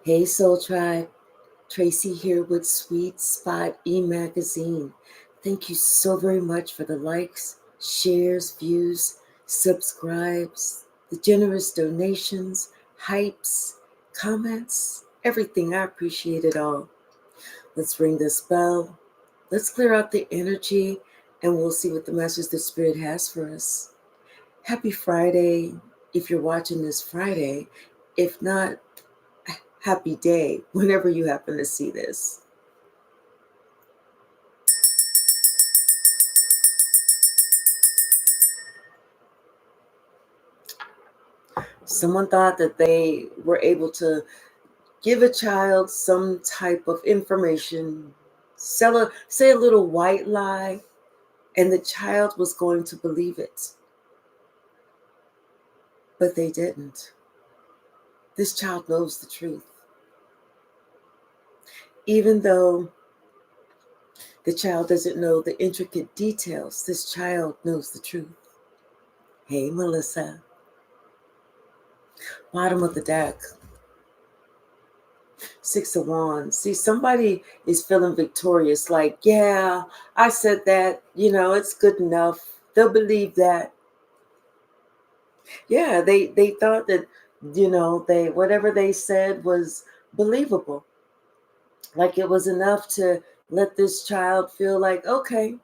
Hey Soul Tribe, Tracy here with Sweet Spot e-magazine. Thank you so very much for the likes, shares, views, subscribes, the generous donations, hypes, comments, everything. I appreciate it all. Let's ring this bell. Let's clear out the energy and we'll see what the message the Spirit has for us. Happy Friday if you're watching this Friday. If not, happy day whenever you happen to see this. Someone thought that they were able to give a child some type of information, say a little white lie, and the child was going to believe it. But they didn't. This child knows the truth. Even though the child doesn't know the intricate details, this child knows the truth. Hey, Melissa. Bottom of the deck. Six of Wands. See, somebody is feeling victorious, like, yeah, I said that, it's good enough. They'll believe that. Yeah, they thought that, they whatever they said was believable. Like it was enough to let this child feel like, okay.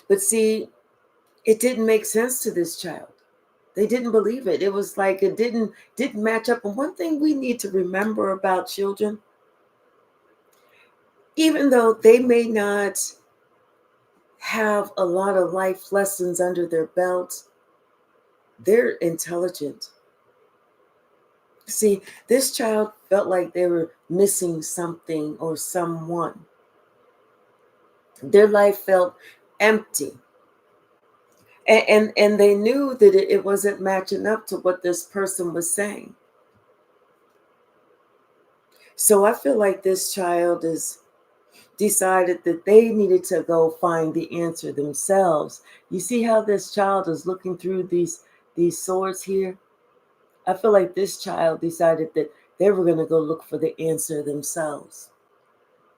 But see, it didn't make sense to this child. They didn't believe it. It was like it didn't match up. And one thing we need to remember about children, even though they may not have a lot of life lessons under their belt, they're intelligent. See, this child felt like they were missing something or someone. Their life felt empty. And they knew that it wasn't matching up to what this person was saying. So I feel like this child is decided that they needed to go find the answer themselves. You see how this child is looking through these swords here? I feel like this child decided that they were going to go look for the answer themselves.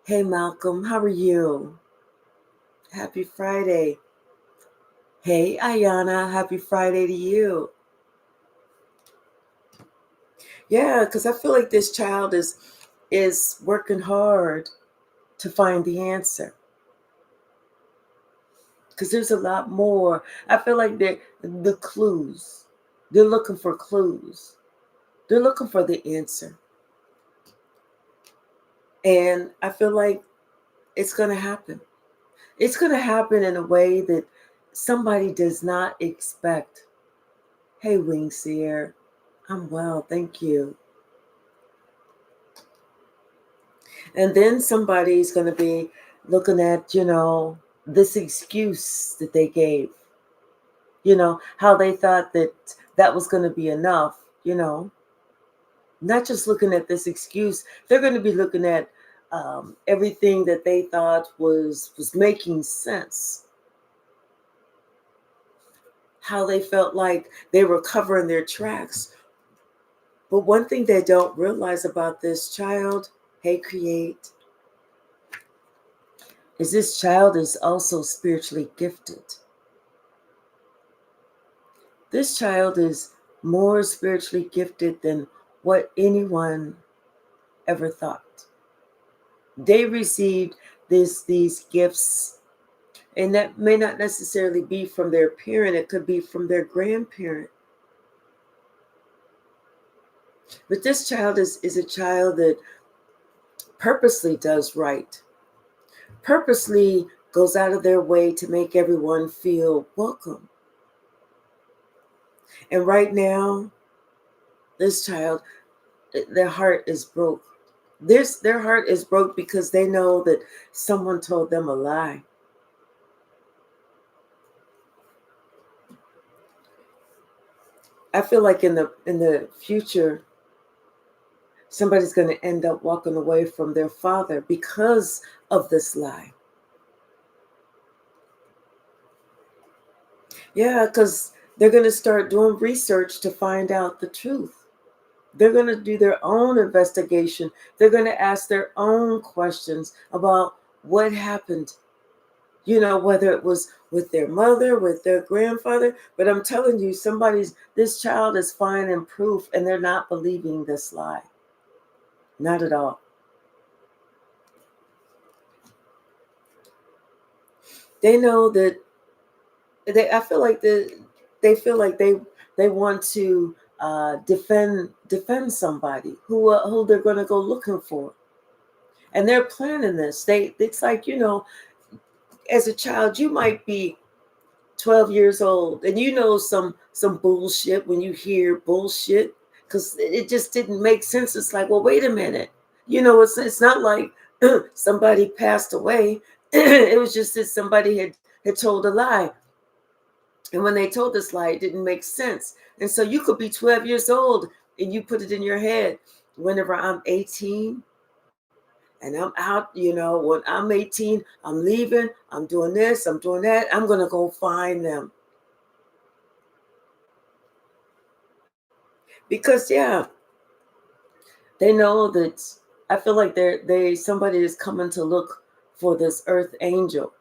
Hey, Malcolm, how are you? Happy Friday. Hey, Ayana, happy Friday to you. Yeah, because I feel like this child is working hard to find the answer. Because there's a lot more. I feel like the clues. They're looking for clues. They're looking for the answer. And I feel like it's going to happen. It's going to happen in a way that somebody does not expect. Hey, Wingseer, I'm well, thank you. And then somebody's going to be looking at, this excuse that they gave. How they thought that was going to be enough, Not just looking at this excuse, they're going to be looking at everything that they thought was making sense. How they felt like they were covering their tracks. But one thing they don't realize about this child, hey, Create, is this child is also spiritually gifted. This child is more spiritually gifted than what anyone ever thought. They received these gifts, and that may not necessarily be from their parent. It could be from their grandparent. But this child is a child that purposely does right, purposely goes out of their way to make everyone feel welcome. And right now, this child, their heart is broke. Their heart is broke because they know that someone told them a lie. I feel like in the future, somebody's going to end up walking away from their father because of this lie. Yeah, because they're going to start doing research to find out the truth. They're going to do their own investigation. They're going to ask their own questions about what happened, whether it was with their mother, with their grandfather. But I'm telling you, this child is finding proof, and they're not believing this lie. Not at all. They know that I feel like they feel like they want to defend somebody who they're going to go looking for, and they're planning this. It's like, as a child, you might be 12 years old, and some bullshit when you hear bullshit, because it just didn't make sense. It's like, well, wait a minute. It's not like somebody passed away. It was just that somebody had told a lie. And when they told this lie, it didn't make sense. And so you could be 12 years old and you put it in your head, whenever I'm 18 and I'm out, when I'm 18, I'm leaving, I'm doing this, I'm doing that, I'm going to go find them. Because, yeah, they know that I feel like somebody is coming to look for this earth angel.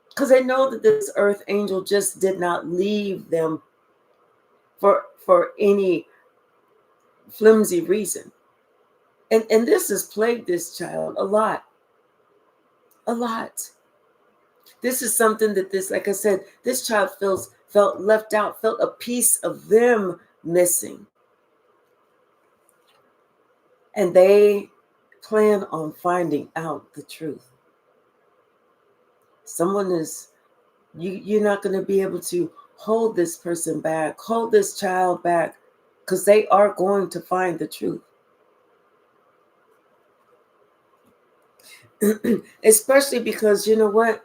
Because they know that this earth angel just did not leave them for any flimsy reason. And this has plagued this child a lot. A lot. This is something that like I said, this child felt left out, felt a piece of them missing. And they plan on finding out the truth. You're not going to be able to hold this person back, hold this child back, because they are going to find the truth. Especially because, you know what?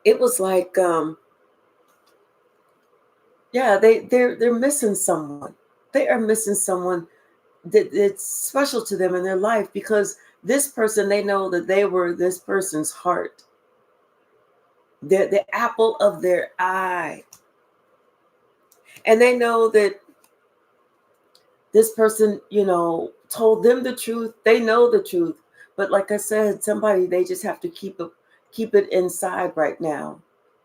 It was like, they're missing someone. They are missing someone that's special to them in their life, because this person, they know that they were this person's heart. They're the apple of their eye. And they know that this person, told them the truth. They know the truth. But like I said, they just have to keep it inside right now.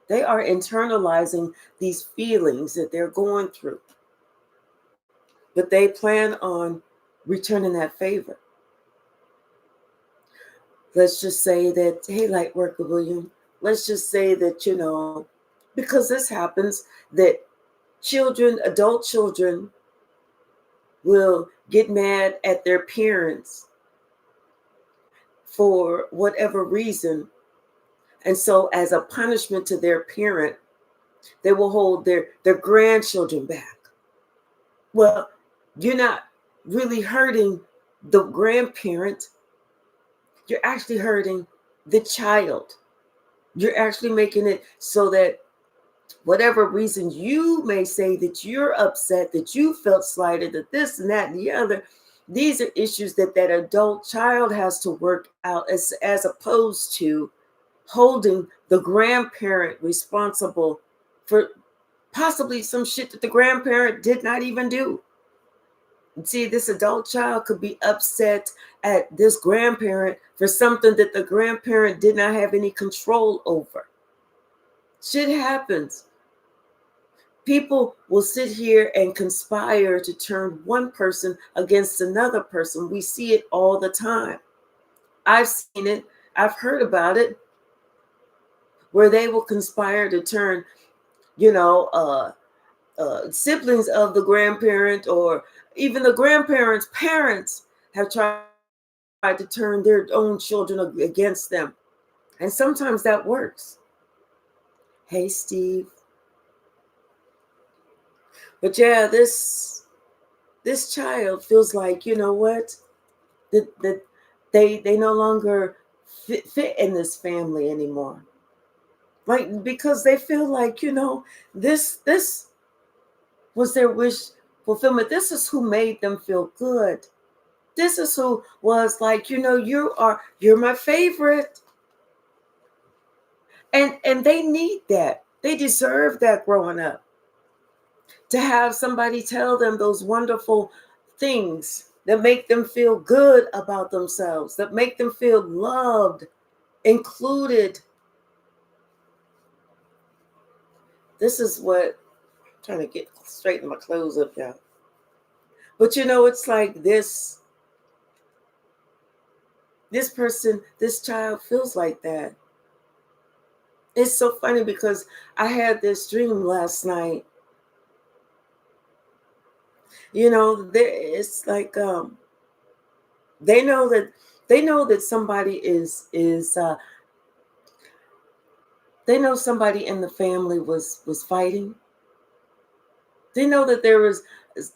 They are internalizing these feelings that they're going through. But they plan on returning that favor. Let's just say that, hey, light worker William, let's just say that, because this happens, that adult children will get mad at their parents for whatever reason. And so as a punishment to their parent, they will hold their grandchildren back. Well, you're not really hurting the grandparent. You're actually hurting the child. You're actually making it so that whatever reason you may say that you're upset, that you felt slighted, that this and that and the other, these are issues that adult child has to work out, as opposed to holding the grandparent responsible for possibly some shit that the grandparent did not even do. See, this adult child could be upset at this grandparent for something that the grandparent did not have any control over. Shit happens. People will sit here and conspire to turn one person against another person. We see it all the time. I've seen it. I've heard about it, where they will conspire to turn, siblings of the grandparent, or even the grandparents' parents have tried to turn their own children against them. And sometimes that works. Hey, Steve. But yeah, this child feels like, you know what, that they no longer fit in this family anymore. Like, because they feel like, this was their wish fulfillment. This is who made them feel good. This is who was like, you're my favorite. And they need that. They deserve that growing up. to have somebody tell them those wonderful things that make them feel good about themselves, that make them feel loved, included. This is what I'm trying to get straighten my clothes up, y'all. But it's like this person, this child feels like that. It's so funny because I had this dream last night. It's like they know that somebody is they know somebody in the family was fighting. They know that there was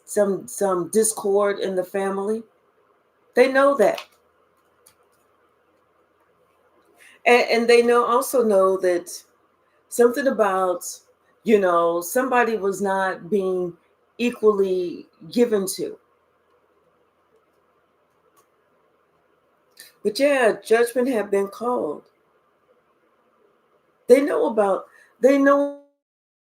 some discord in the family. They know that. And they also know that something about, somebody was not being equally given to. But yeah, judgment had been called. They know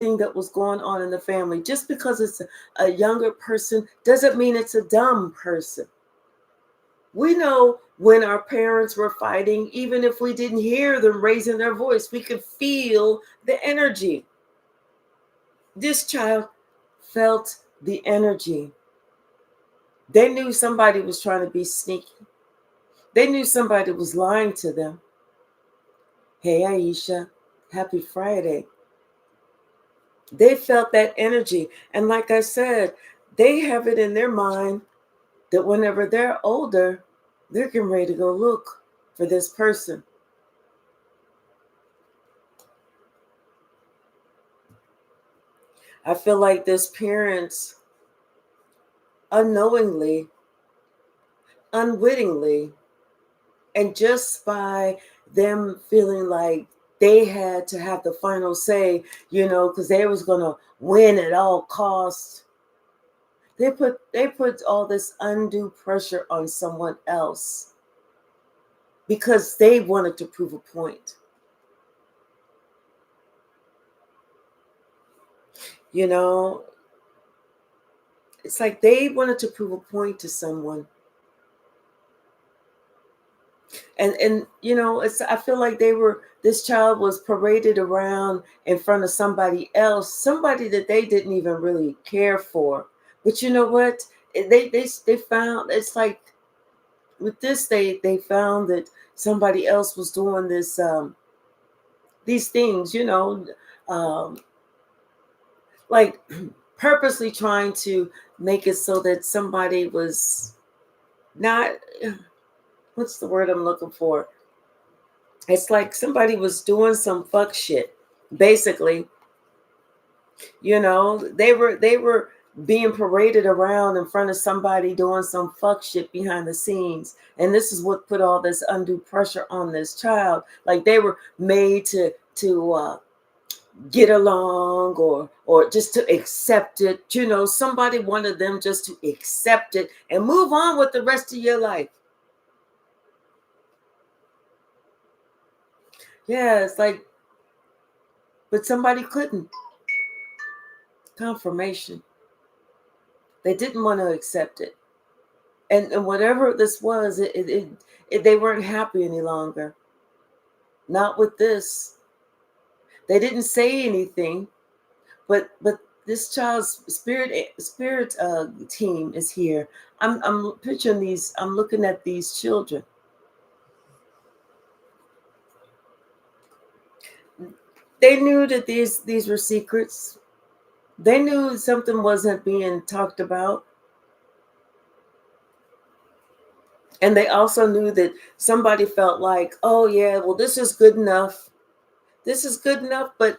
thing that was going on in the family. Just because it's a younger person doesn't mean it's a dumb person. We know when our parents were fighting, even if we didn't hear them raising their voice, we could feel the energy. This child felt the energy. They knew somebody was trying to be sneaky. They knew somebody was lying to them. Hey, Aisha, happy Friday. They felt that energy. And like I said, they have it in their mind that whenever they're older, they're getting ready to go look for this person. I feel like this parents unknowingly, unwittingly, and just by them feeling like they had to have the final say, because they was going to win at all costs. They put all this undue pressure on someone else because they wanted to prove a point. It's like they wanted to prove a point to someone. And I feel like this child was paraded around in front of somebody else, somebody that they didn't even really care for. But you know what? They found, it's like with this, they found that somebody else was doing these things, like purposely trying to make it so that somebody was not, what's the word I'm looking for? It's like somebody was doing some fuck shit, basically. They were being paraded around in front of somebody doing some fuck shit behind the scenes. And this is what put all this undue pressure on this child. Like they were made to get along or just to accept it. Somebody wanted them just to accept it and move on with the rest of your life. Yeah, it's like, but somebody couldn't. Confirmation. They didn't want to accept it. And whatever this was, they weren't happy any longer. Not with this. They didn't say anything, but this child's spirit team is here. I'm picturing these. I'm looking at these children. They knew that these were secrets. They knew something wasn't being talked about. And they also knew that somebody felt like, oh yeah, well, this is good enough. This is good enough. But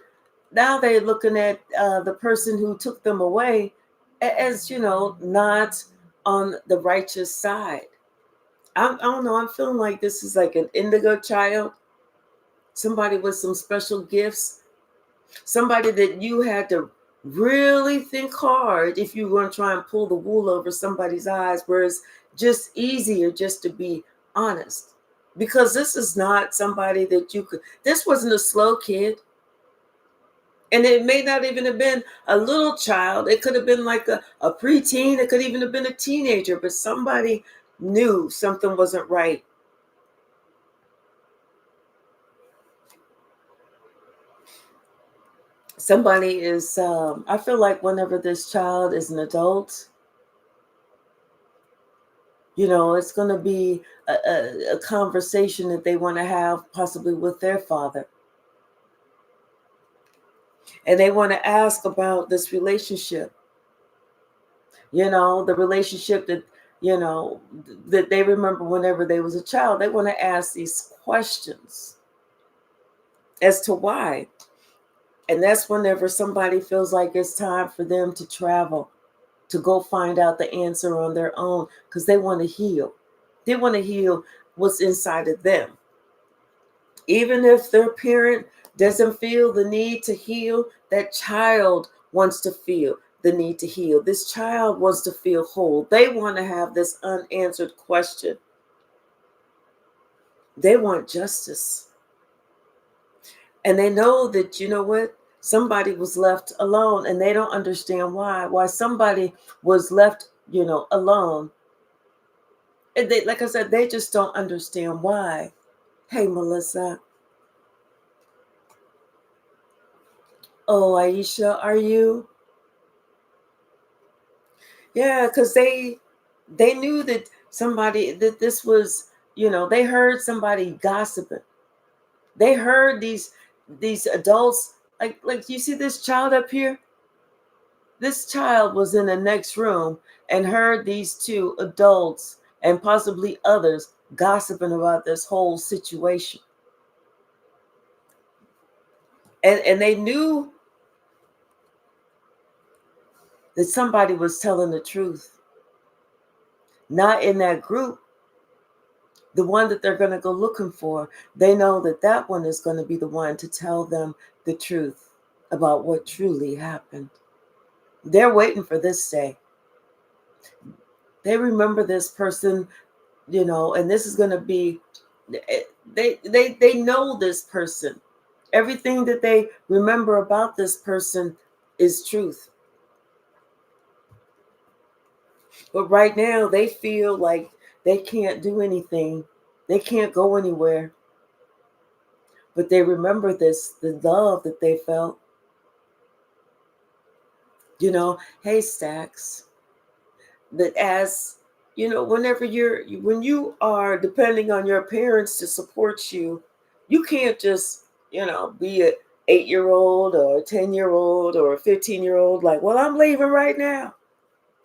now they're looking at the person who took them away as, not on the righteous side. I don't know. I'm feeling like this is like an indigo child. Somebody with some special gifts. Somebody that you had to really think hard if you were going to try and pull the wool over somebody's eyes, whereas just easier just to be honest. Because this is not somebody that you could, this wasn't a slow kid. And it may not even have been a little child. It could have been like a preteen. It could even have been a teenager, but somebody knew something wasn't right. Somebody is, I feel like whenever this child is an adult, it's going to be a conversation that they want to have possibly with their father. And they want to ask about this relationship, the relationship that they remember whenever they was a child. They want to ask these questions as to why. And that's whenever somebody feels like it's time for them to travel, to go find out the answer on their own, because they want to heal. They want to heal what's inside of them. Even if their parent doesn't feel the need to heal, that child wants to feel the need to heal. This child wants to feel whole. They want to have this unanswered question. They want justice. And they know that, somebody was left alone, and they don't understand why somebody was left, alone. And they, like I said, they just don't understand why. Hey, Melissa. Oh, Aisha, are you? Yeah, because they knew that this was, they heard somebody gossiping. They heard these adults, like you see this child up here? This child was in the next room and heard these two adults and possibly others gossiping about this whole situation. And they knew that somebody was telling the truth. Not in that group, the one that they're going to go looking for. They know that one is going to be the one to tell them the truth about what truly happened. They're waiting for this day. They remember this person, and this is going to be, they know this person. Everything that they remember about this person is truth. But right now they feel like they can't do anything. They can't go anywhere. But they remember the love that they felt. Hey, Stacks, that as, whenever when you are depending on your parents to support you, you can't just, be a 8-year-old or a 10-year-old or a 15-year-old, like, well, I'm leaving right now.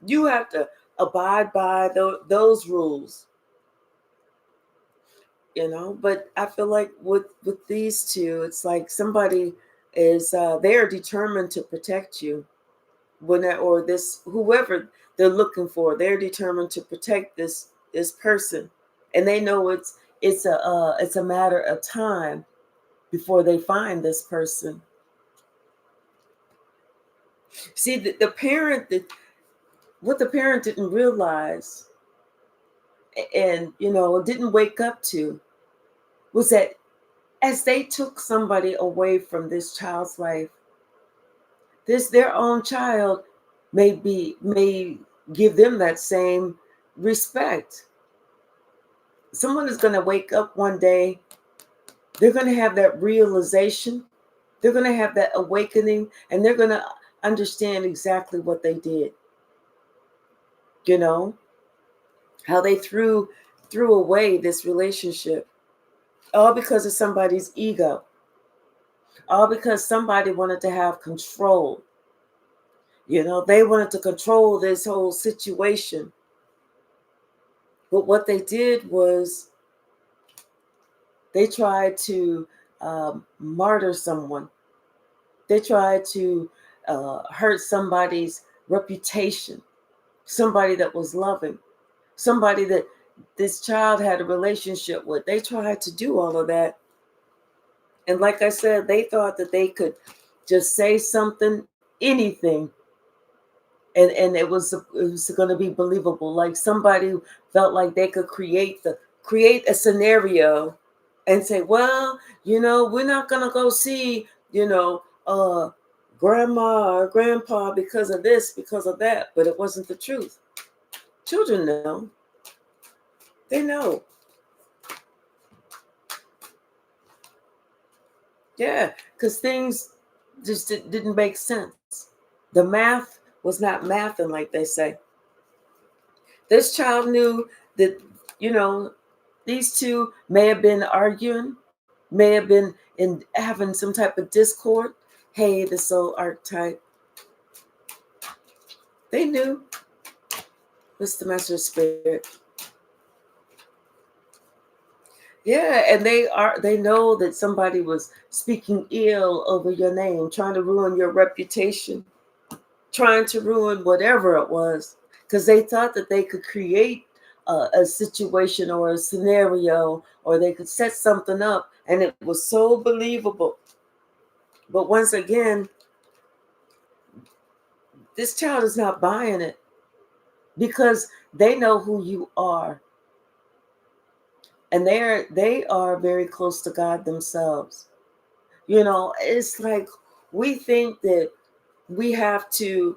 You have to abide by those rules, but I feel like with these two, it's like somebody is, they're determined to protect you. Or this, whoever they're looking for, they're determined to protect this person, and they know it's a matter of time before they find this person. See, the parent, what the parent didn't realize, and didn't wake up to, was that as they took somebody away from this child's life, their own child may give them that same respect. Someone is going to wake up one day, they're going to have that realization, they're going to have that awakening, and they're going to understand exactly what they did. How they threw away this relationship, all because of somebody's ego, all because somebody wanted to have control. They wanted to control this whole situation. But what they did was they tried to martyr someone. They tried to hurt somebody's reputation, somebody that was loving, somebody that this child had a relationship with. They tried to do all of that. And like I said, they thought that they could just say something, anything, and it was going to be believable. Like somebody felt like they could create a scenario and say, well, we're not going to go see, grandma or grandpa because of this, because of that, but it wasn't the truth. Children know. They know. Yeah, because things just didn't make sense. The math was not mathing, like they say. This child knew that, you know, these two may have been arguing, may have been in having some type of discord. Hey, the soul archetype. They knew. What's the master spirit? Yeah, and they know that somebody was speaking ill over your name, trying to ruin your reputation, trying to ruin whatever it was, because they thought that they could create a situation or a scenario, or they could set something up, and it was so believable. But once again, this child is not buying it because they know who you are, and they are very close to God themselves. It's like we think that we have to,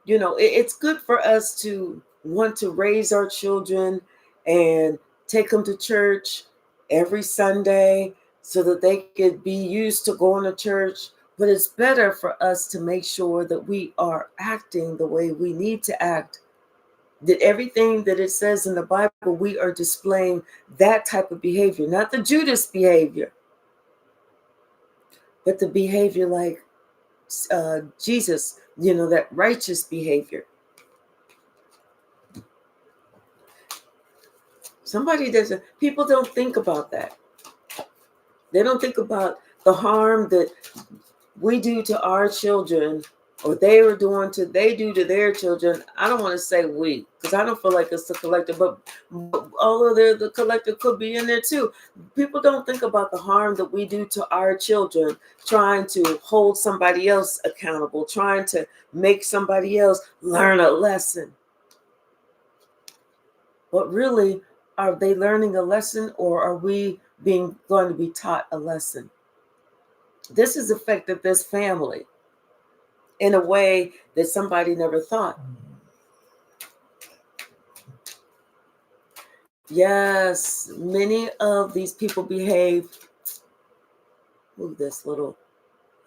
it's good for us to want to raise our children and take them to church every Sunday so that they could be used to going to church. But it's better for us to make sure that we are acting the way we need to act. That everything that it says in the Bible, we are displaying that type of behavior, not the Judas behavior, but the behavior like Jesus, that righteous behavior. People don't think about that. They don't think about the harm that we do to our children, or they do to their children. I don't want to say we, because I don't feel like it's the collective, but although the collective could be in there too. People don't think about the harm that we do to our children, trying to hold somebody else accountable, trying to make somebody else learn a lesson. But really, are they learning a lesson, or are we going to be taught a lesson? This has affected this family in a way that somebody never thought. Yes, many of these people behave. Move this little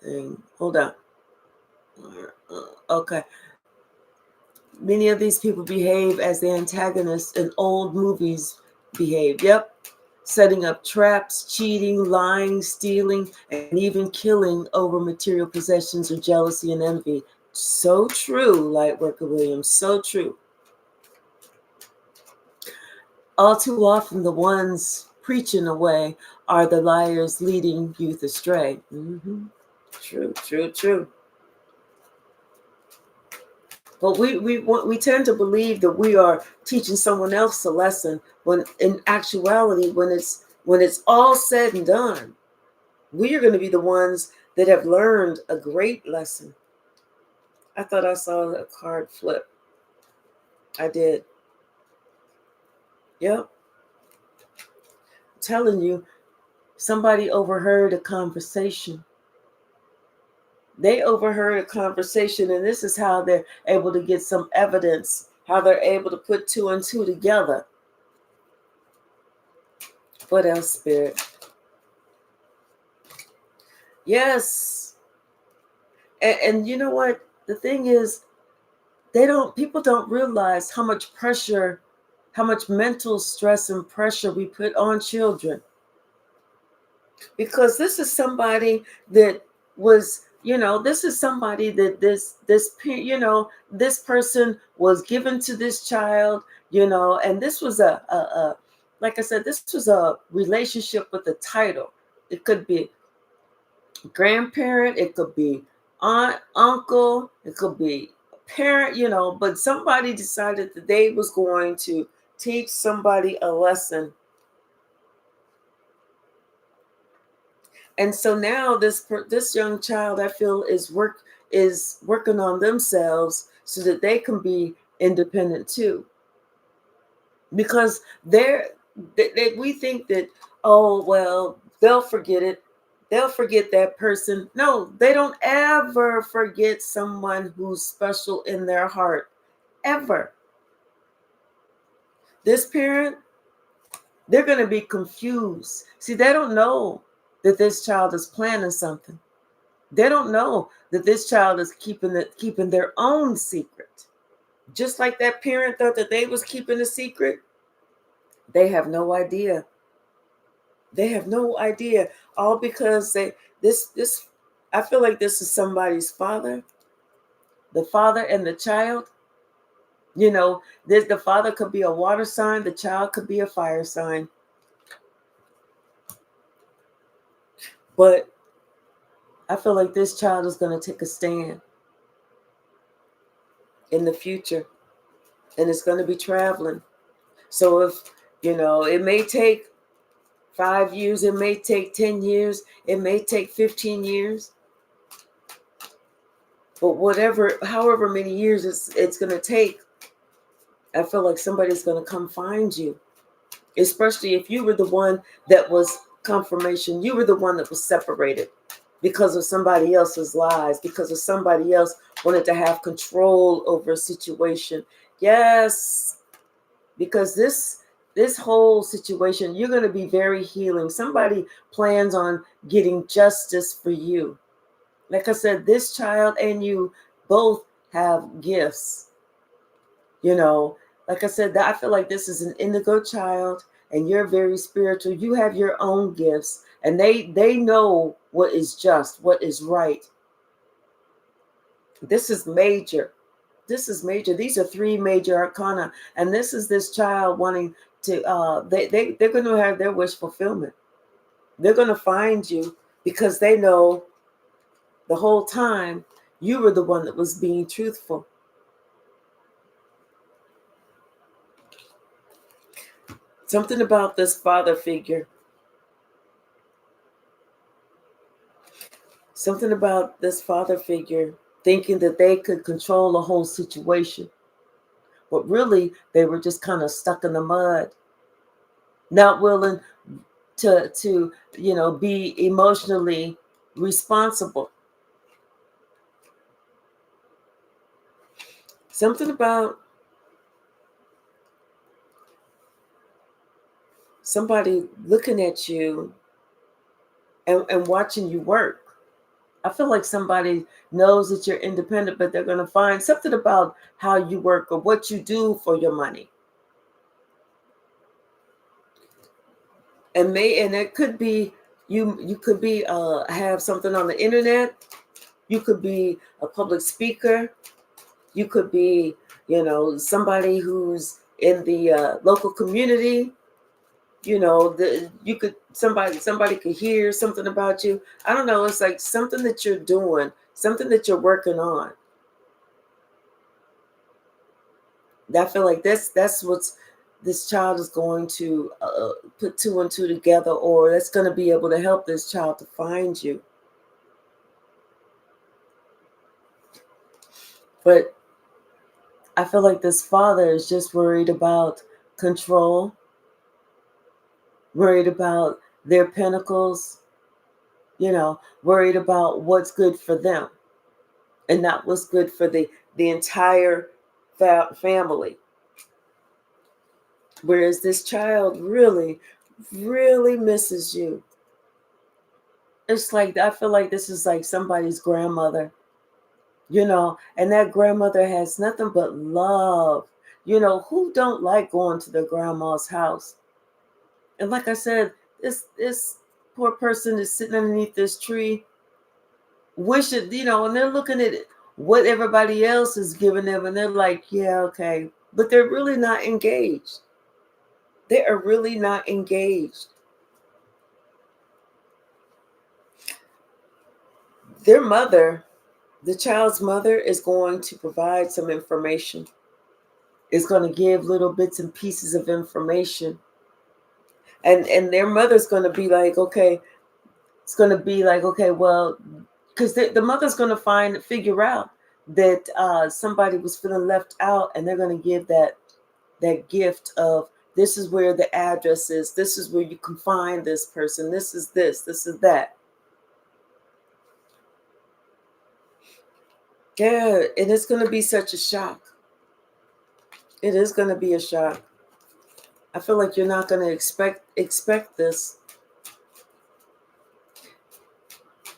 thing. Hold on. Okay. Many of these people behave as the antagonists in old movies behave. Yep. Setting up traps, cheating, lying, stealing, and even killing over material possessions or jealousy and envy. So true, Lightworker Williams. So true. All too often, the ones preaching away are the liars leading youth astray. Mm-hmm. True, true, true. But we tend to believe that we are teaching someone else a lesson, when in actuality, when it's all said and done, we are going to be the ones that have learned a great lesson. I thought I saw a card flip. I did. Yep. I'm telling you, somebody overheard a conversation. They overheard a conversation, and this is how they're able to get some evidence, how they're able to put two and two together. What else, Spirit? Yes. And you know what? The thing is, people don't realize how much pressure, how much mental stress and pressure we put on children. Because this is somebody that was, this is somebody that this person was given to this child, and this was a like I said, this was a relationship with a title. It could be grandparent, it could be aunt, uncle, it could be parent, but somebody decided that they was going to teach somebody a lesson. And so now this young child, I feel, is working on themselves so that they can be independent too. Because we think that, oh well, they'll forget it. they'll forget that person. No, they don't ever forget someone who's special in their heart, ever. This parent, they're going to be confused. See, they don't know that this child is planning something. They don't know that this child is keeping their own secret. Just like that parent thought that they was keeping a secret, they have no idea. They have no idea. All because this I feel like this is somebody's father, the father and the child. You know, the father could be a water sign, the child could be a fire sign. But I feel like this child is going to take a stand in the future, and it's going to be traveling. So if, it may take 5 years, it may take 10 years, it may take 15 years. But however many years it's going to take, I feel like somebody's going to come find you. Especially if you were the one that was confirmation. You were the one that was separated because of somebody else's lies, because of somebody else wanted to have control over a situation. Yes, because this whole situation, you're going to be very healing. Somebody plans on getting justice for you. Like I said, this child and you both have gifts. Like I said, I feel like this is an indigo child and you're very spiritual. You have your own gifts and they know what is just, what is right. This is major. This is major. These are 3 major arcana. And this is this child wanting to, they're going to have their wish fulfillment. They're going to find you because they know the whole time you were the one that was being truthful. Something about this father figure. Something about this father figure thinking that they could control the whole situation. But really, they were just kind of stuck in the mud, not willing to be emotionally responsible. Something about somebody looking at you and watching you work. I feel like somebody knows that you're independent, but they're going to find something about how you work or what you do for your money. And it could be you could be have something on the internet. You could be a public speaker. You could be, somebody who's in the local community. You could somebody could hear something about you. I don't know. It's like something that you're doing, something that you're working on. I feel like that's what's this child is going to put 2 and 2 together, or that's going to be able to help this child to find you. But I feel like this father is just worried about control, worried about their pentacles, worried about what's good for them and not what's good for the entire family. Whereas this child really, really misses you. It's like, I feel like this is like somebody's grandmother, and that grandmother has nothing but love. Who don't like going to their grandma's house? And like I said, this poor person is sitting underneath this tree, wishing, and they're looking at what everybody else is giving them, and they're like, yeah, okay. But they're really not engaged. They are really not engaged. Their mother, the child's mother, is going to provide some information. Is going to give little bits and pieces of information. And their mother's going to be like, okay, it's going to be like, okay, well, because the mother's going to figure out that somebody was feeling left out, and they're going to give that gift of, this is where the address is, this is where you can find this person, this is that. Yeah, and it's going to be such a shock. It is going to be a shock. I feel like you're not going to expect this,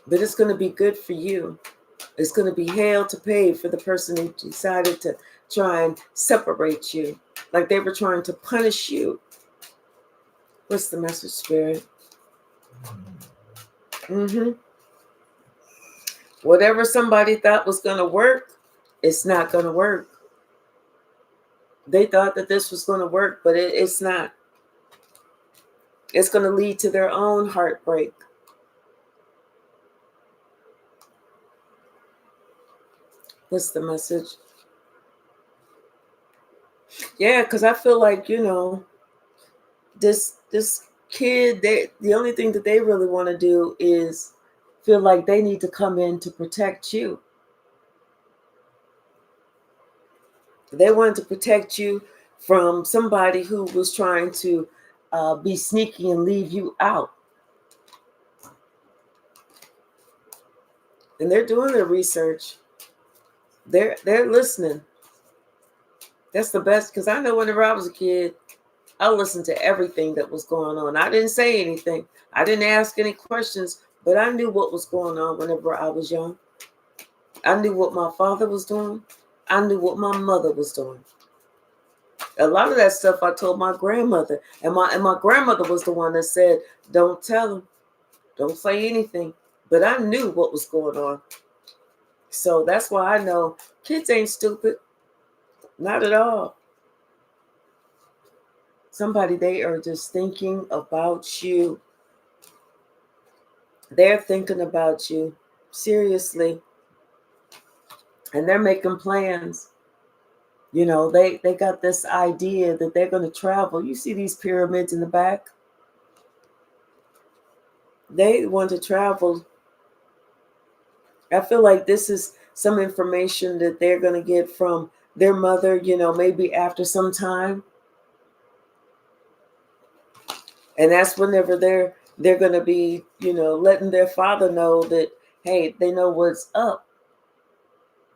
but it's going to be good for you. It's going to be hell to pay for the person who decided to try and separate you, like they were trying to punish you. What's the message, Spirit? Whatever somebody thought was going to work, it's not going to work. They thought that this was going to work, but it's not. It's going to lead to their own heartbreak. What's the message? Yeah, because I feel like, this kid, the only thing that they really want to do is feel like they need to come in to protect you. They wanted to protect you from somebody who was trying to be sneaky and leave you out. And they're doing their research. They're listening. That's the best, because I know whenever I was a kid, I listened to everything that was going on. I didn't say anything. I didn't ask any questions, but I knew what was going on whenever I was young. I knew what my father was doing. I knew what my mother was doing. A lot of that stuff I told my grandmother, and my grandmother was the one that said, "Don't tell them, don't say anything." But I knew what was going on, so that's why I know kids ain't stupid, not at all. They are just thinking about you. They're thinking about you, seriously, and they're making plans. They got this idea that they're going to travel. You see these pyramids in the back? They want to travel. I feel like this is some information that they're going to get from their mother, maybe after some time. And that's whenever they're going to be, letting their father know that, hey, they know what's up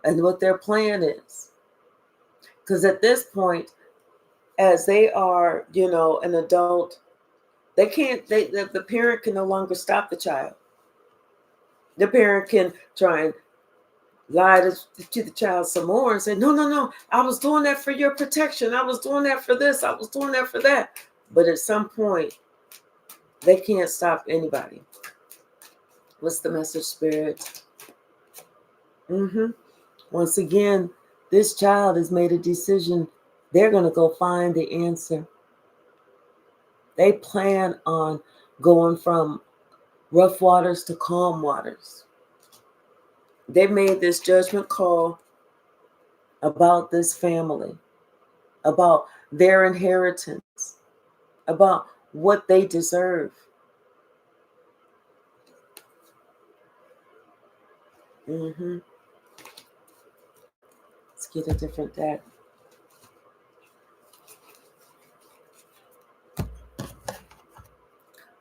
and what their plan is. Because at this point, as they are, an adult, they can't, the parent can no longer stop the child. The parent can try and lie to the child some more and say, no, no, no, I was doing that for your protection. I was doing that for this. I was doing that for that. But at some point, they can't stop anybody. What's the message, Spirit? Once again, this child has made a decision. They're going to go find the answer. They plan on going from rough waters to calm waters. They made this judgment call about this family, about their inheritance, about what they deserve. Let's get a different deck.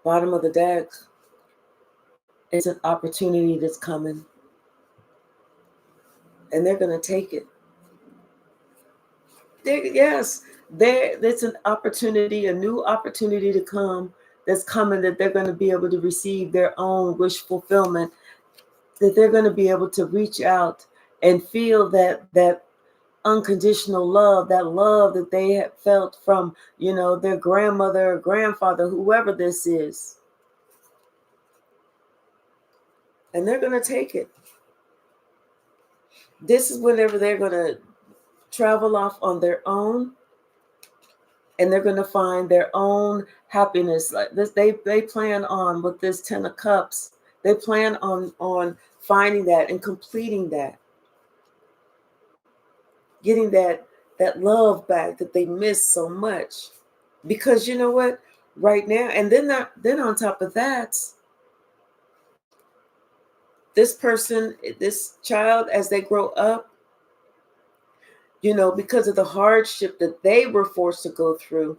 Bottom of the deck is an opportunity that's coming, and they're going to take it. There's an opportunity, a new opportunity to come that's coming, that they're going to be able to receive their own wish fulfillment, that they're going to be able to reach out and feel that unconditional love, that love that they have felt from, their grandmother or grandfather, whoever this is. And they're going to take it. This is whenever they're going to travel off on their own, and they're going to find their own happiness. Like this, they plan on, with this 10 of Cups, they plan on finding that and completing that, getting that love back that they miss so much. Because you know what, right now, and then on top of that, this child, as they grow up, because of the hardship that they were forced to go through,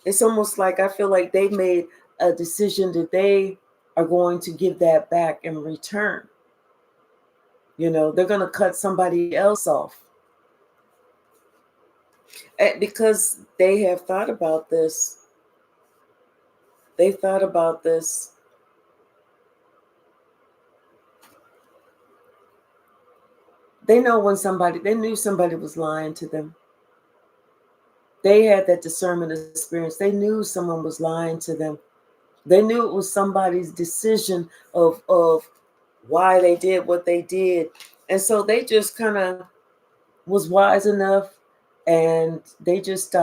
it's almost like, I feel like they made a decision that they are going to give that back in return. They're going to cut somebody else off. Because they have thought about this. They thought about this. They knew somebody was lying to them. They had that discernment experience. They knew someone was lying to them. They knew it was somebody's decision of why they did what they did. And so they just kind of was wise enough, and they just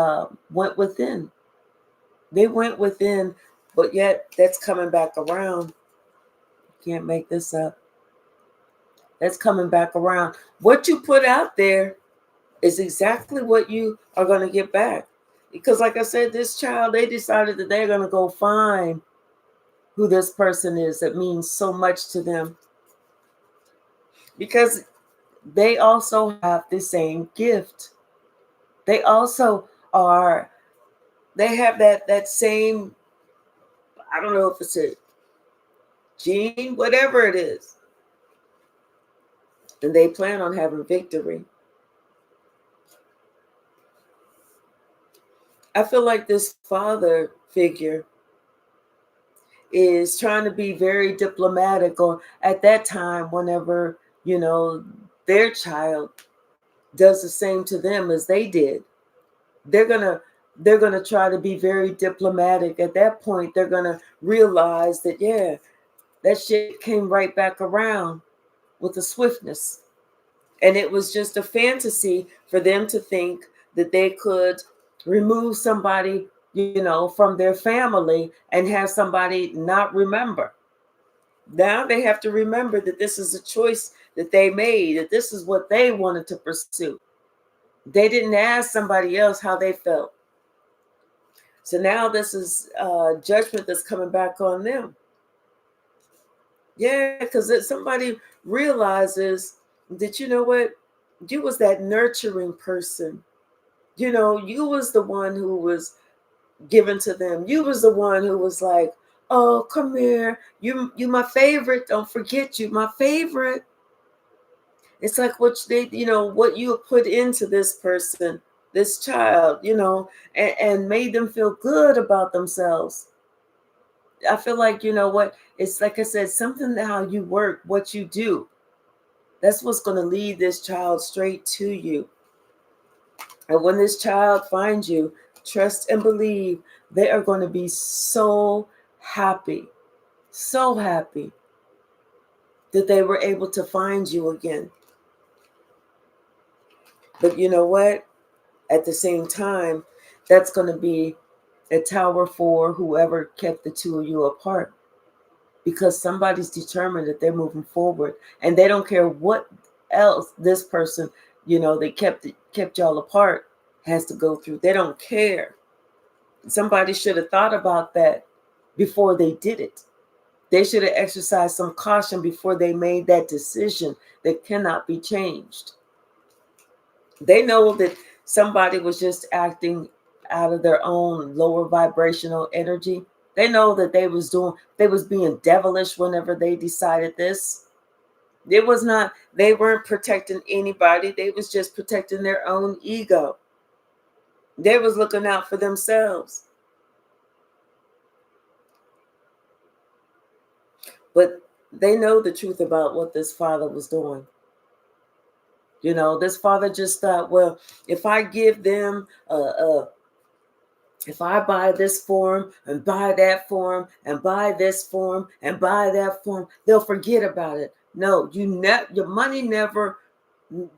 went within. They went within, but yet that's coming back around. Can't make this up. That's coming back around. What you put out there is exactly what you are going to get back. Because like I said, this child, they decided that they're going to go find who this person is that means so much to them. Because they also have the same gift. They also they have that same, I don't know if it's a gene, whatever it is. And they plan on having victory. I feel like this father figure is trying to be very diplomatic, or at that time, whenever, their child does the same to them as they did, they're gonna try to be very diplomatic. At that point, they're gonna realize that, yeah, that shit came right back around with a swiftness. And it was just a fantasy for them to think that they could remove somebody, from their family and have somebody not remember. Now they have to remember that this is a choice that they made, that this is what they wanted to pursue. They didn't ask somebody else how they felt. So now this is judgment that's coming back on them. Yeah, because somebody realizes that, you know what, you was that nurturing person. You was the one who was given to them. You was the one who was like, oh, come here. You my favorite. Don't forget you, my favorite. It's like what what you put into this person, this child, and made them feel good about themselves. I feel like, what, it's like I said, something how you work, what you do. That's what's going to lead this child straight to you. And when this child finds you, trust and believe, they are going to be so happy that they were able to find you again. But you know what? At the same time, that's going to be a tower for whoever kept the two of you apart. Because somebody's determined that they're moving forward, and they don't care what else this person, they kept y'all apart, has to go through. They don't care. Somebody should have thought about that before they did it. They should have exercised some caution before they made that decision that cannot be changed. They know that somebody was just acting out of their own lower vibrational energy. They know that they was being devilish whenever they decided this. They weren't protecting anybody. They was just protecting their own ego. They was looking out for themselves. But they know the truth about what this father was doing. This father just thought, well, if I give them if I buy this form and buy that form and buy this form and buy that form, they'll forget about it. No, your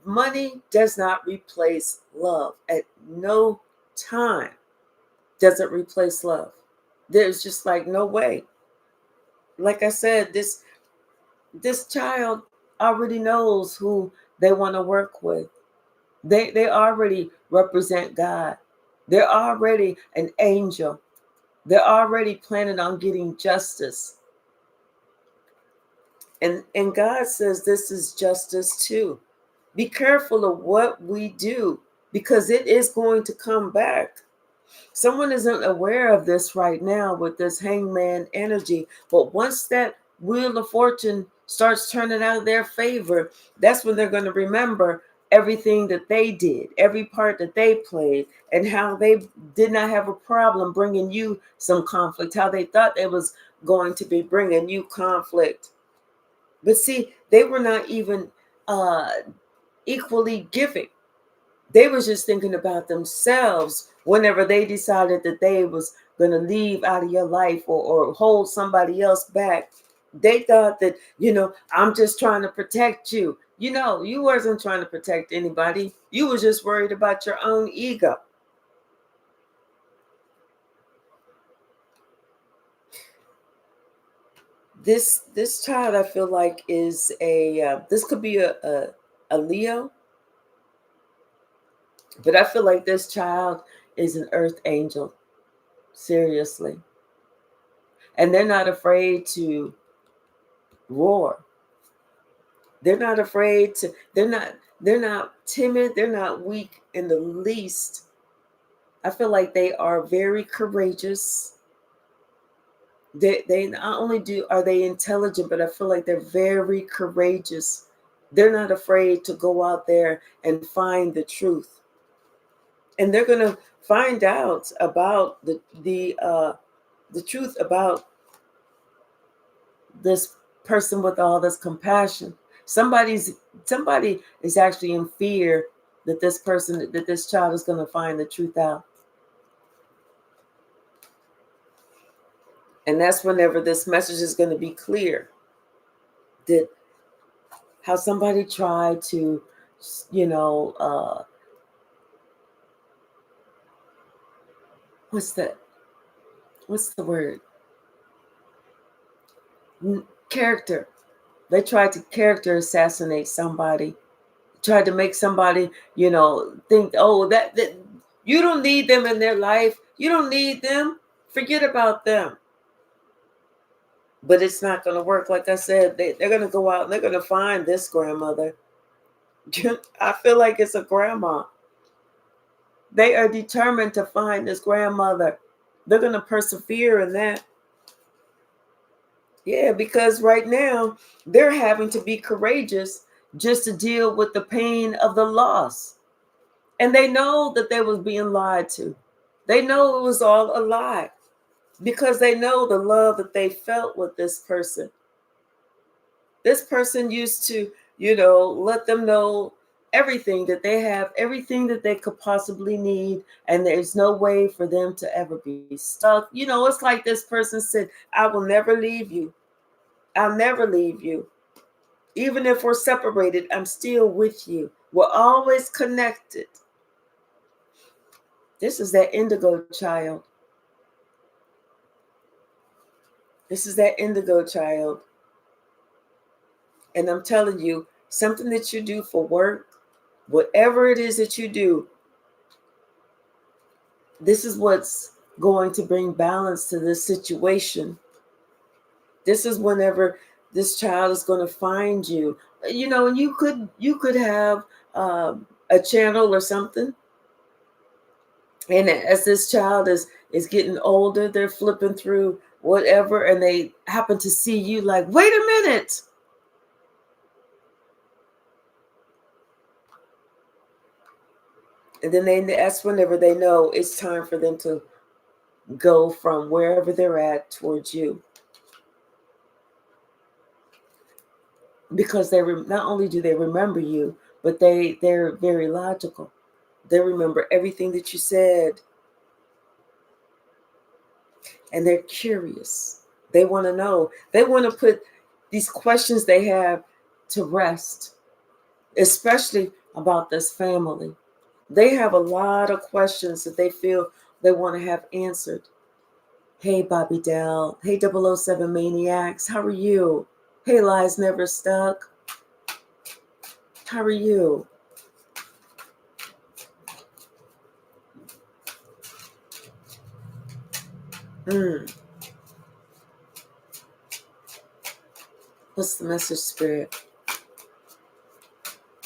money does not replace love. At no time does it replace love. There's just like no way. Like I said, this child already knows who they want to work with. They already represent God. They're already an angel. They're already planning on getting justice. And God says this is justice too. Be careful of what we do, because it is going to come back. Someone isn't aware of this right now with this hangman energy, but once that wheel of fortune starts turning out of their favor, that's when they're going to remember everything that they did, every part that they played, and how they did not have a problem bringing you some conflict, how they thought they was going to be bringing you conflict. But see, they were not even equally giving. They was just thinking about themselves whenever they decided that they was going to leave out of your life, or hold somebody else back. They thought that, I'm just trying to protect you. You wasn't trying to protect anybody. You was just worried about your own ego. This child, I feel like, is this could be a Leo, but I feel like this child is an earth angel. Seriously. And they're not afraid to roar. They're not afraid to, they're not timid, they're not weak in the least. I feel like they are very courageous. They not only are they intelligent, but I feel like they're very courageous. They're not afraid to go out there and find the truth. And they're gonna find out about the truth about this person with all this compassion. Somebody is actually in fear that this child is going to find the truth out. And that's whenever this message is going to be clear, that how somebody tried to, what's the word? Character. They tried to character assassinate somebody, tried to make somebody, think, oh, that you don't need them in their life. You don't need them. Forget about them. But it's not going to work. Like I said, they're going to go out and they're going to find this grandmother. I feel like it's a grandma. They are determined to find this grandmother. They're going to persevere in that. Yeah, because right now they're having to be courageous just to deal with the pain of the loss. And they know that they was being lied to. They know it was all a lie, because they know the love that they felt with this person. This person used to, let them know everything that they have, everything that they could possibly need. And there's no way for them to ever be stuck. It's like this person said, I will never leave you. I'll never leave you. Even if we're separated, I'm still with you. We're always connected. This is that indigo child. This is that indigo child. And I'm telling you, something that you do for work, whatever it is that you do, this is what's going to bring balance to this situation. This is whenever this child is going to find you. And you could have a channel or something. And as this child is getting older, they're flipping through whatever, and they happen to see you, like, wait a minute. And then that's whenever they know it's time for them to go from wherever they're at towards you. Because not only do they remember you, but they're very logical. They remember everything that you said. And they're curious. They want to know. They want to put these questions they have to rest, especially about this family. They have a lot of questions that they feel they want to have answered. Hey, Bobby Dell. Hey, 007 Maniacs. How are you? Hey, Lies Never Stuck. How are you? What's the message, Spirit?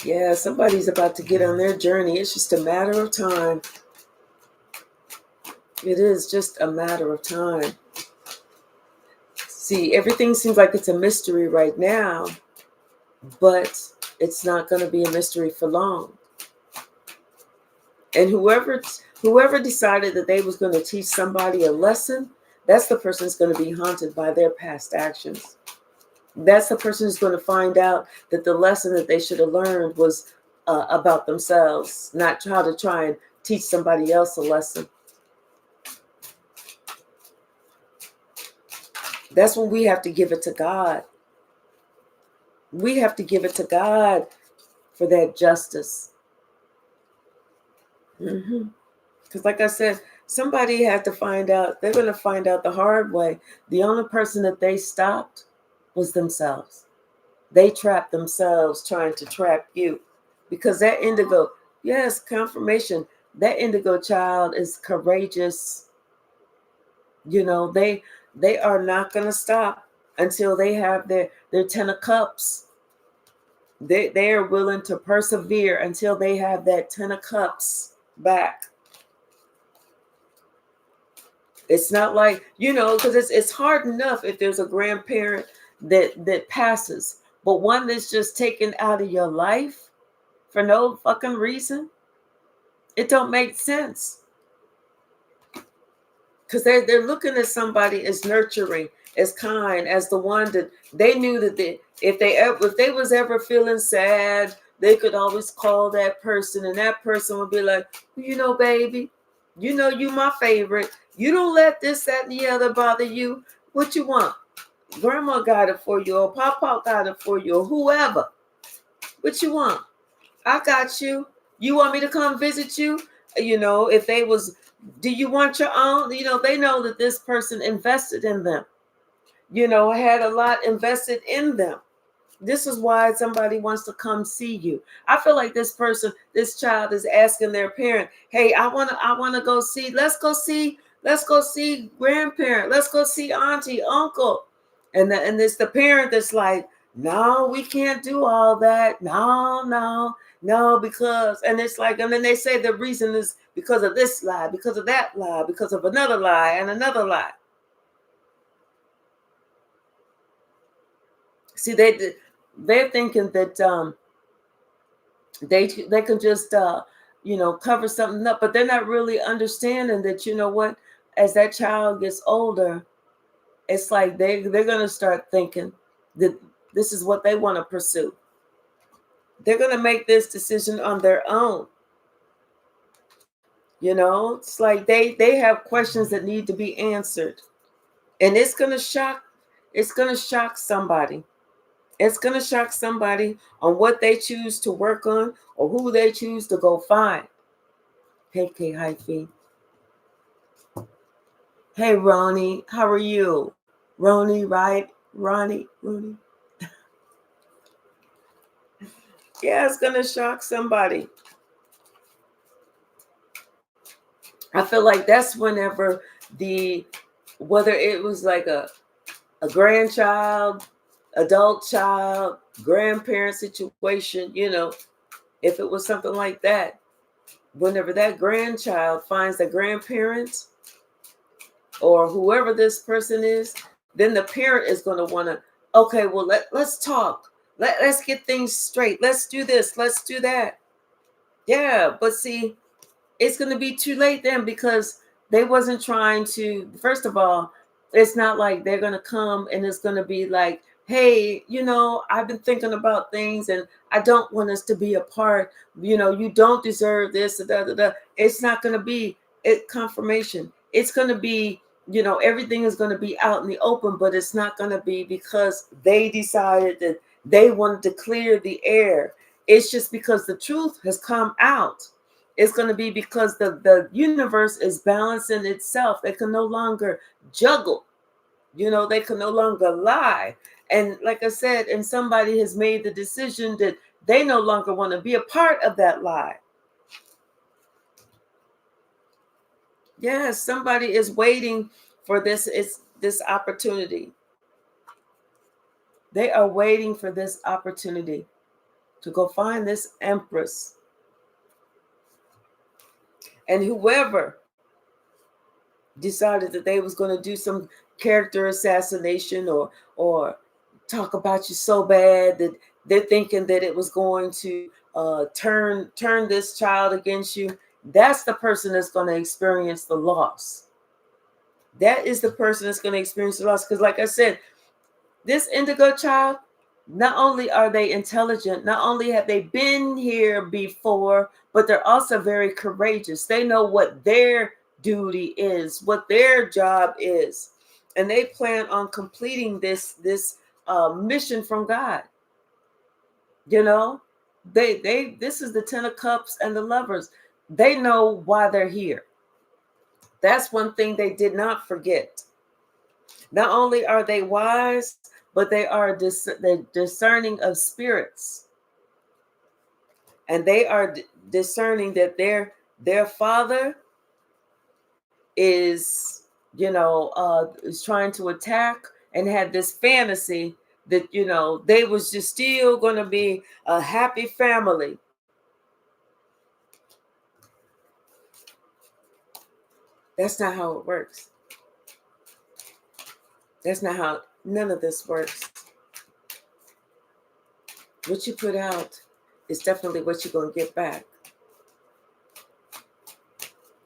Yeah, somebody's about to get on their journey. It's just a matter of time. It is just a matter of time. See, everything seems like it's a mystery right now, but it's not going to be a mystery for long. And whoever decided that they was going to teach somebody a lesson, that's the person that's going to be haunted by their past actions. That's the person who's going to find out that the lesson that they should have learned was about themselves, not how to try and teach somebody else a lesson. That's when we have to give it to God. We have to give it to God for that justice. Because like I said, somebody had to find out. They're going to find out the hard way. The only person that they stopped was themselves. They trapped themselves trying to trap you. Because that indigo, yes, confirmation, that indigo child is courageous. You know, they are not going to stop until they have their 10 of cups. They are willing to persevere until they have that 10 of cups back. It's not like, you know, because it's hard enough if there's a grandparent that passes, but one that's just taken out of your life for no fucking reason, it don't make sense. Because they're looking at somebody as nurturing, as kind, as the one that they knew that if they was ever feeling sad, they could always call that person, and that person would be like, you know, baby, you know, you my favorite. You don't let this, that, and the other bother you. What you want? Grandma got it for you, or Papa got it for you, or whoever. What you want? I got you. You want me to come visit you? You know, if they was, do you want your own? You know, they know that this person invested in them. You know, had a lot invested in them. This is why somebody wants to come see you. I feel like this child is asking their parent, hey, I wanna go see, let's go see grandparent, let's go see auntie, uncle. And it's the parent that's like, no, we can't do all that. No, because, and it's like, and then they say the reason is because of this lie, because of that lie, because of another lie and another lie. See, they're thinking that they can just you know, cover something up, but they're not really understanding that, you know what, as that child gets older, it's like they're going to start thinking that this is what they want to pursue. They're going to make this decision on their own. You know, it's like they have questions that need to be answered, and it's going to shock somebody. It's going to shock somebody on what they choose to work on or who they choose to go find. Hey, Hypsee. Hey, Ronnie, how are you? Ronnie, right? Ronnie. Yeah, it's going to shock somebody. I feel like that's whenever whether it was like a grandchild, adult child, grandparent situation, you know, if it was something like that, whenever that grandchild finds a grandparent or whoever this person is, then the parent is going to want to, okay, well, let's talk. Let's get things straight. Let's do this. Let's do that. Yeah, but see, it's going to be too late then, because they wasn't trying to, first of all, it's not like they're going to come and it's going to be like, hey, you know, I've been thinking about things and I don't want us to be apart. You know, you don't deserve this. It's not going to be confirmation. It's going to be, you know, everything is going to be out in the open, but it's not going to be because they decided that they wanted to clear the air. It's just because the truth has come out. It's going to be because the universe is balancing itself. They can no longer juggle. You know, they can no longer lie. And like I said, and somebody has made the decision that they no longer want to be a part of that lie. Yes, somebody is waiting for this opportunity. They are waiting for this opportunity to go find this empress. And whoever decided that they was going to do some character assassination or talk about you so bad that they're thinking that it was going to turn this child against you. That's the person that's going to experience the loss. That is the person that's going to experience the loss. Because like I said, this indigo child, not only are they intelligent, not only have they been here before, but they're also very courageous. They know what their duty is, what their job is, and they plan on completing this mission from God. You know, they this is the Ten of Cups and the Lovers. They know why they're here. That's one thing they did not forget. Not only are they wise, but they are they're discerning of spirits, and they are discerning that their father is, is trying to attack, and had this fantasy that they was just still going to be a happy family. That's not how it works. That's not how none of this works. What you put out is definitely what you're going to get back.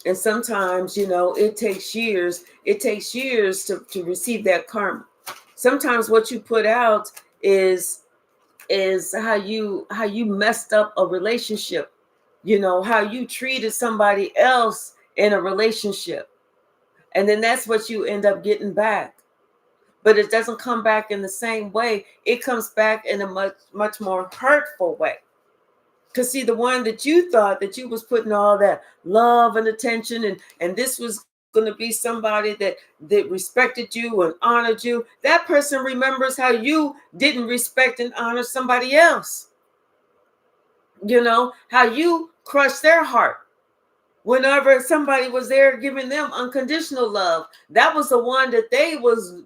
And sometimes, it takes years. It takes years to receive that karma. Sometimes what you put out is how you messed up a relationship, how you treated somebody else in a relationship. And then that's what you end up getting back. But it doesn't come back in the same way. It comes back in a much, much more hurtful way. Because see, the one that you thought that you was putting all that love and attention and this was going to be somebody that respected you and honored you, that person remembers how you didn't respect and honor somebody else. How you crushed their heart. Whenever somebody was there giving them unconditional love, that was the one that they was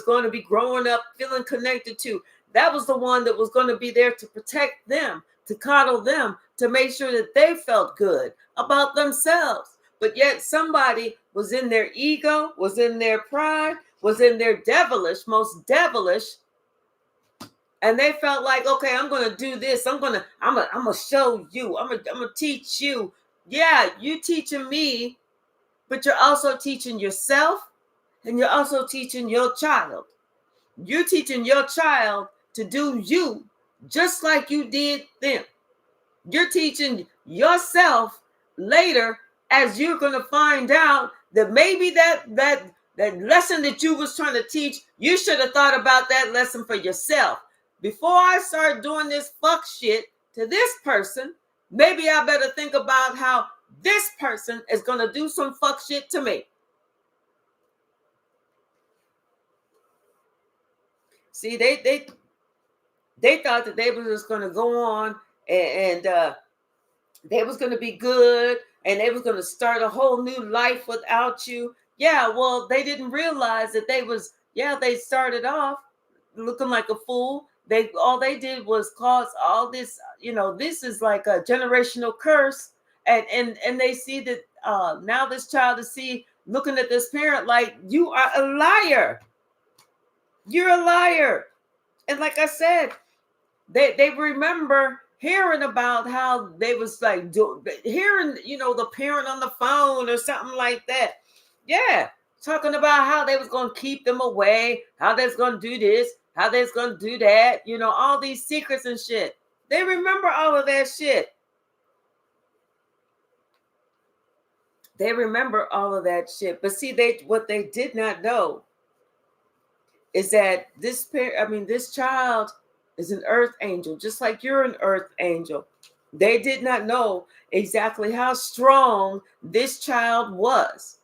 going to be growing up feeling connected to. That was the one that was going to be there to protect them, to coddle them, to make sure that they felt good about themselves. But yet somebody was in their ego, was in their pride, was in their most devilish. And they felt like, okay, I'm going to do this. I'm going to show you. I'm going to teach you. Yeah, you teaching me, but you're also teaching yourself, and you're also teaching your child. You're teaching your child to do you just like you did them. You're teaching yourself later, as you're going to find out that maybe that lesson that you was trying to teach, you should have thought about that lesson for yourself. Before I start doing this fuck shit to this person, maybe I better think about how this person is going to do some fuck shit to me. See, they thought that they were just going to go on and they was going to be good, and they was going to start a whole new life without you. Yeah, well, they didn't realize that they started off looking like a fool. All they did was cause all this, this is like a generational curse. And they see that now this child is looking at this parent like, you are a liar. You're a liar. And like I said, they remember hearing about how they was like hearing, the parent on the phone or something like that. Yeah, talking about how they was going to keep them away, how they was going to do this, how they was going to do that, all these secrets and shit. They remember all of that shit. They remember all of that shit. But see, what they did not know is that this child is an earth angel, just like you're an earth angel. They did not know exactly how strong this child was.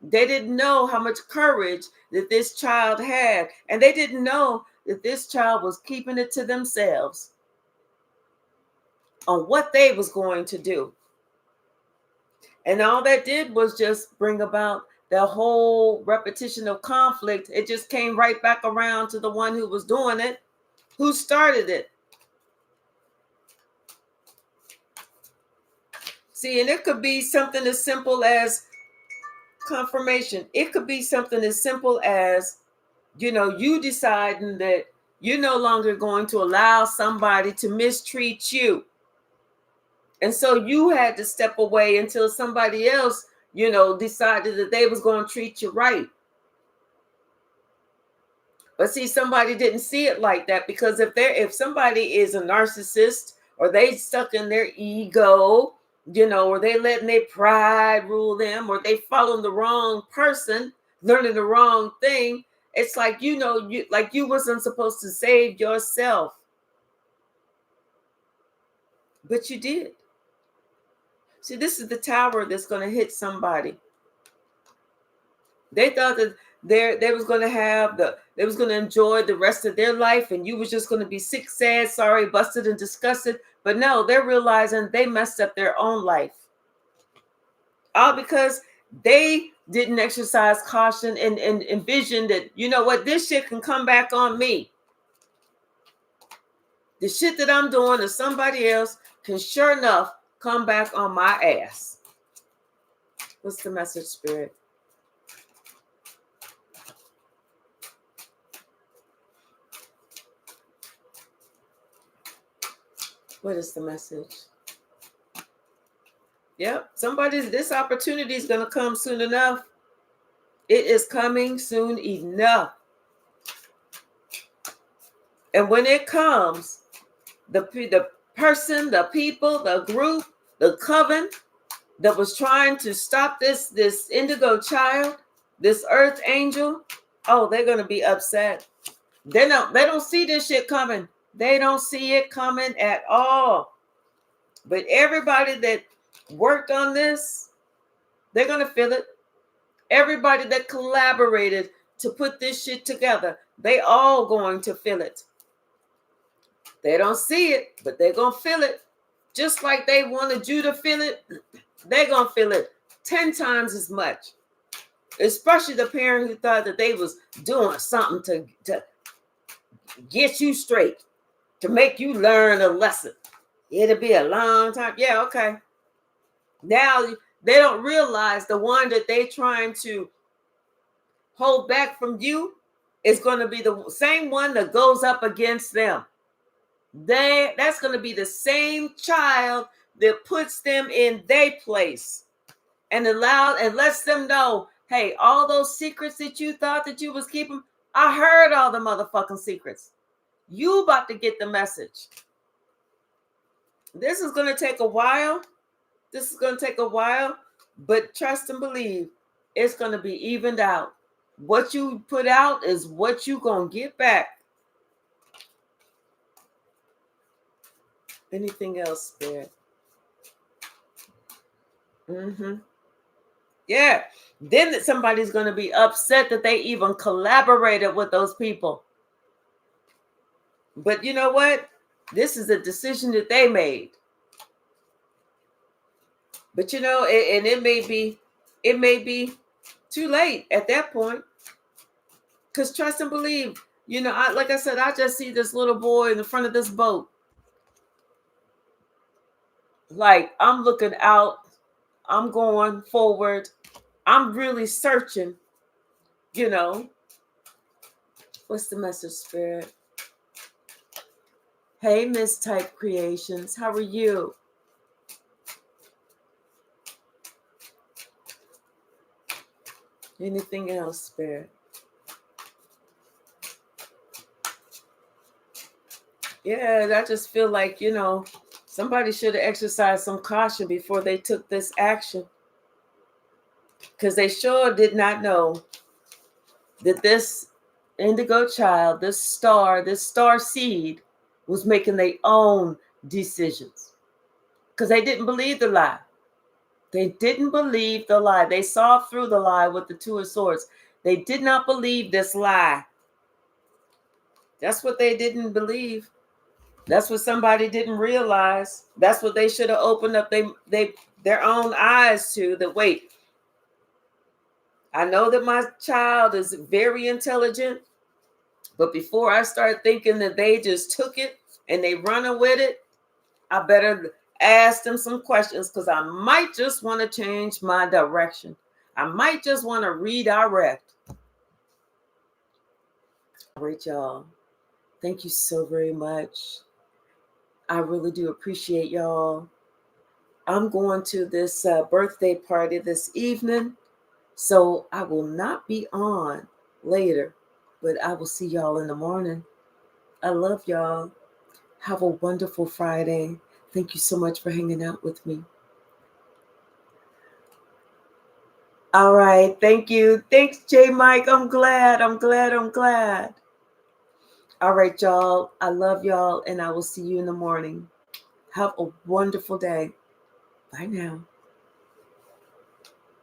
They didn't know how much courage that this child had. And they didn't know that this child was keeping it to themselves on what they was going to do. And all that did was just bring about the whole repetition of conflict. It just came right back around to the one who was doing it, who started it. See, and it could be something as simple as confirmation. It could be something as simple as, you deciding that you're no longer going to allow somebody to mistreat you. And so you had to step away until somebody else, decided that they was going to treat you right. But see, somebody didn't see it like that, because if somebody is a narcissist, or they stuck in their ego, or they letting their pride rule them, or they following the wrong person, learning the wrong thing, it's like, you wasn't supposed to save yourself, but you did. See, this is the tower that's going to hit somebody. They thought that they was going to they was going to enjoy the rest of their life, and you was just going to be sick, sad, sorry, busted, and disgusted. But no, they're realizing they messed up their own life, all because they didn't exercise caution and envision that, this shit can come back on me. The shit that I'm doing to somebody else can sure enough come back on my ass. What's the message, Spirit? What is the message? Yep, this opportunity is going to come soon enough. It is coming soon enough. And when it comes, the person, the people, the group, the coven that was trying to stop this indigo child, this earth angel, oh, they're going to be upset. They don't see this shit coming. They don't see it coming at all. But everybody that worked on this, they're going to feel it. Everybody that collaborated to put this shit together, they all going to feel it. They don't see it, but they're going to feel it. Just like they wanted you to feel it, they're going to feel it 10 times as much. Especially the parent who thought that they was doing something to get you straight, to make you learn a lesson. It'll be a long time. Yeah, okay. Now they don't realize the one that they trying to hold back from you is going to be the same one that goes up against them. That's going to be the same child that puts them in their place and lets them know, hey, all those secrets that you thought that you was keeping, I heard all the motherfucking secrets. You about to get the message. This is going to take a while. But trust and believe, it's going to be evened out. What you put out is what you going to get back. Anything else, Spirit? Yeah. Then somebody's going to be upset that they even collaborated with those people. But you know what? This is a decision that they made. But and it may be too late at that point. Because trust and believe, like I said, I just see this little boy in the front of this boat. Like, I'm looking out, I'm going forward, I'm really searching, What's the message, Spirit? Hey, Miss Type Creations, how are you? Anything else, Spirit? Yeah, I just feel like, somebody should have exercised some caution before they took this action. Because they sure did not know that this indigo child, this star seed, was making their own decisions. Because they didn't believe the lie. They didn't believe the lie. They saw through the lie with the Two of Swords. They did not believe this lie. That's what they didn't believe. That's what somebody didn't realize. That's what they should have opened up their own eyes to. That, wait, I know that my child is very intelligent, but before I start thinking that they just took it and they running with it, I better ask them some questions, because I might just want to change my direction. I might just want to redirect. All right, y'all. Thank you so very much. I really do appreciate y'all. I'm going to this birthday party this evening, so I will not be on later, but I will see y'all in the morning. I love y'all. Have a wonderful Friday. Thank you so much for hanging out with me. All right. Thank you. Thanks, J. Mike. I'm glad. All right, y'all. I love y'all, and I will see you in the morning. Have a wonderful day. Bye now.